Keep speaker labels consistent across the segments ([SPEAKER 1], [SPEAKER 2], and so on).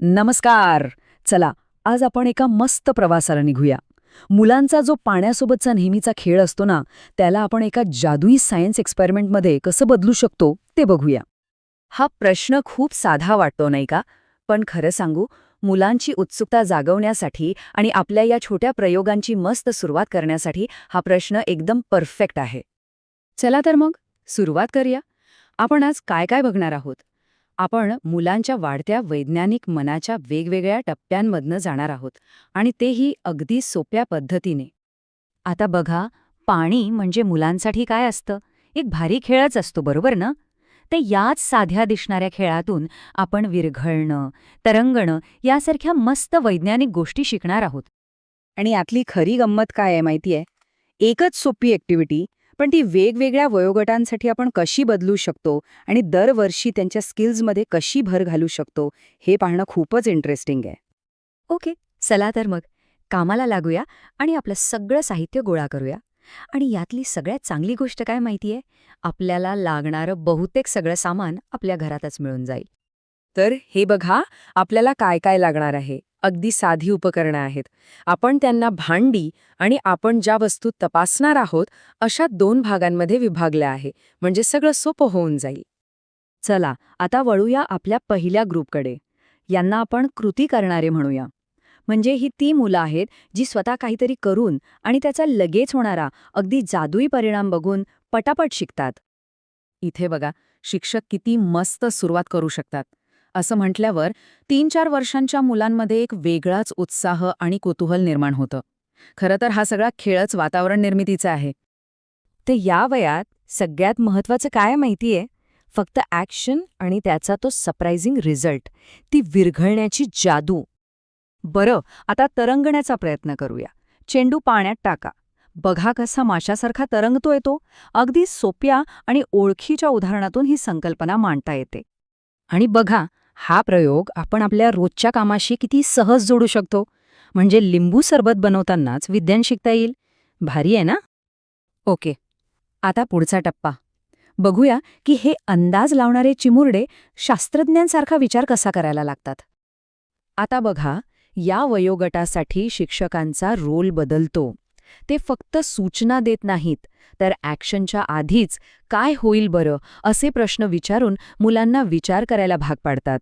[SPEAKER 1] नमस्कार. चला, आज आपण एका मस्त प्रवासाला निघूया. मुलांचा जो पाण्यासोबतचा नेहमीचा खेळ असतो ना, त्याला आपण एका जादुई सायन्स एक्सपेरिमेंटमध्ये कसं बदलू शकतो ते बघूया. हा प्रश्न खूप साधा वाटतो नाही का? पण खरं सांगू, मुलांची उत्सुकता जागवण्यासाठी आणि आपल्या या छोट्या प्रयोगांची मस्त सुरुवात करण्यासाठी हा प्रश्न एकदम परफेक्ट आहे. चला तर मग सुरुवात करूया. आपण आज काय काय बघणार आहोत? आपण मुलांच्या वाढत्या वैज्ञानिक मनाच्या वेगवेगळ्या टप्प्यांमधनं जाणार आहोत आणि तेही अगदी सोप्या पद्धतीने. आता बघा, पाणी म्हणजे मुलांसाठी काय असतं? एक भारी खेळच असतो, बरोबर ना? ते याच साध्या दिसणाऱ्या खेळातून आपण विरघळणं, तरंगणं यासारख्या मस्त वैज्ञानिक गोष्टी शिकणार आहोत. आणि यातली खरी गंमत काय आहे माहितीये? एकच सोपी ॲक्टिव्हिटी, पण ती वेगवेगळ्या वयोगटांसाठी आपण कशी बदलू शकतो आणि दरवर्षी त्यांच्या स्किल्समध्ये कशी भर घालू शकतो, हे पाहणं खूपच इंटरेस्टिंग आहे. ओके, चला तर मग कामाला लागूया आणि आपलं सगळं साहित्य गोळा करूया. आणि यातली सगळ्यात चांगली गोष्ट काय माहितीये? आपल्याला लागणारं बहुतेक सगळं सामान आपल्या घरातच मिळून जाईल. तर हे बघा, आपल्याला काय काय लागणार आहे. अगदी साधी उपकरणं आहेत. आपण त्यांना भांडी आणि आपण ज्या वस्तू तपासणार आहोत अशा 2 भागांमध्ये विभागल्या आहे, म्हणजे सगळं सोपं होऊन जाईल. चला, आता वळूया आपल्या पहिल्या ग्रुपकडे. यांना आपण कृती करणारे म्हणूया. म्हणजे ही ती मुलं आहेत जी स्वतः काहीतरी करून आणि त्याचा लगेच होणारा अगदी जादुई परिणाम बघून पटापट शिकतात. इथे बघा, शिक्षक किती मस्त सुरुवात करू शकतात. असं म्हटल्यावर 3-4 वर्षांच्या मुलांमध्ये एक वेगळाच उत्साह आणि कुतूहल निर्माण होतं. खरं तर हा सगळा खेळच वातावरण निर्मितीचा आहे. तर या वयात सगळ्यात महत्त्वाचं काय माहितीये? फक्त ॲक्शन आणि त्याचा तो सरप्रायझिंग रिझल्ट, ती विरघळण्याची जादू. बरं, आता तरंगण्याचा प्रयत्न करूया. चेंडू पाण्यात टाका. बघा कसा माशासारखा तरंगतोय तो. अगदी सोप्या आणि ओळखीच्या उदाहरणातून ही संकल्पना मांडता येते. आणि बघा, हा प्रयोग आपण आपल्या रोजच्या कामाशी किती सहज जोडू शकतो. म्हणजे लिंबू सरबत बनवतानाच विज्ञान शिकता येईल. भारी आहे ना? ओके, आता पुढचा टप्पा. बघूया की हे अंदाज लावणारे चिमुरडे शास्त्रज्ञांसारखा विचार कसा करायला लागतात. आता बघा, या वयोगटासाठी शिक्षकांचा रोल बदलतो. ते फक्त सूचना देत नाहीत, तर ॲक्शनच्या आधीच काय होईल बरं असे प्रश्न विचारून मुलांना विचार करायला भाग पाडतात.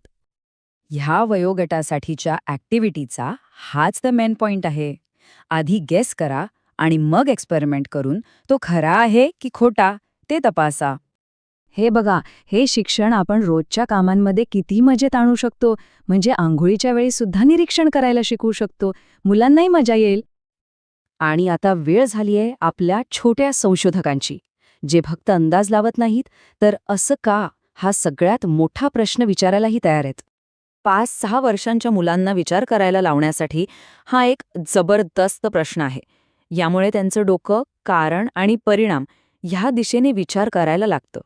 [SPEAKER 1] ह्या वयोगटासाठीच्या ॲक्टिव्हिटीचा हाच तर मेन पॉइंट आहे. आधी गेस करा आणि मग एक्सपेरिमेंट करून तो खरा आहे की खोटा ते तपासा. हे बघा, हे शिक्षण आपण रोजच्या कामांमध्ये किती मजेत आणू शकतो. म्हणजे आंघोळीच्या वेळी सुद्धा निरीक्षण करायला शिकवू शकतो. मुलांनाही मजा येईल. आणि आता वेळ झालीये आपल्या छोट्या संशोधकांची, जे फक्त अंदाज लावत नाहीत, तर असं का हा सगळ्यात मोठा प्रश्न विचारायलाही तयार आहेत. 5-6 वर्षांच्या मुलांना विचार करायला लावण्यासाठी हा एक जबरदस्त प्रश्न आहे. यामुळे त्यांचं डोकं कारण आणि परिणाम ह्या दिशेने विचार करायला लागतं.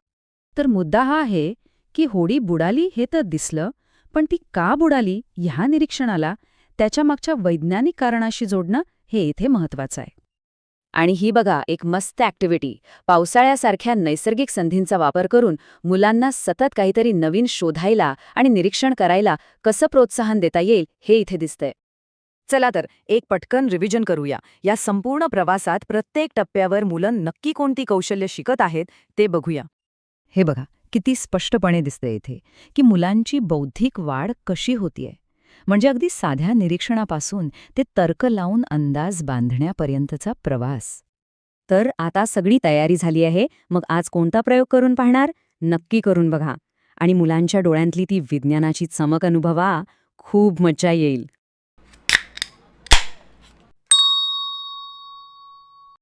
[SPEAKER 1] तर मुद्दा हा आहे की होडी बुडाली हे तर दिसलं, पण ती का बुडाली ह्या निरीक्षणाला त्याच्या मागच्या वैज्ञानिक कारणाशी जोडणं हे इथे महत्वाचं आहे. आणि ही बघा एक मस्त ॲक्टिव्हिटी. पावसाळ्यासारख्या नैसर्गिक संधींचा वापर करून मुलांना सतत काहीतरी नवीन शोधायला आणि निरीक्षण करायला कसं प्रोत्साहन देता येईल हे इथे दिसतंय. चला तर एक पटकन रिव्हिजन करूया. या संपूर्ण प्रवासात प्रत्येक टप्प्यावर मुलं नक्की कोणती कौशल्य शिकत आहेत ते बघूया. हे बघा, किती स्पष्टपणे दिसतंय इथे की मुलांची बौद्धिक वाढ कशी होतीये. म्हणजे अगदी साध्या निरीक्षणापासून ते तर्क लावून अंदाज बांधण्यापर्यंतचा प्रवास. तर आता सगळी तयारी झाली आहे. मग आज कोणता प्रयोग करून पाहणार? नक्की करून बघा. आणि मुलांच्या डोळ्यांतली ती विज्ञानाची चमक अनुभवा. खूप मजा येईल.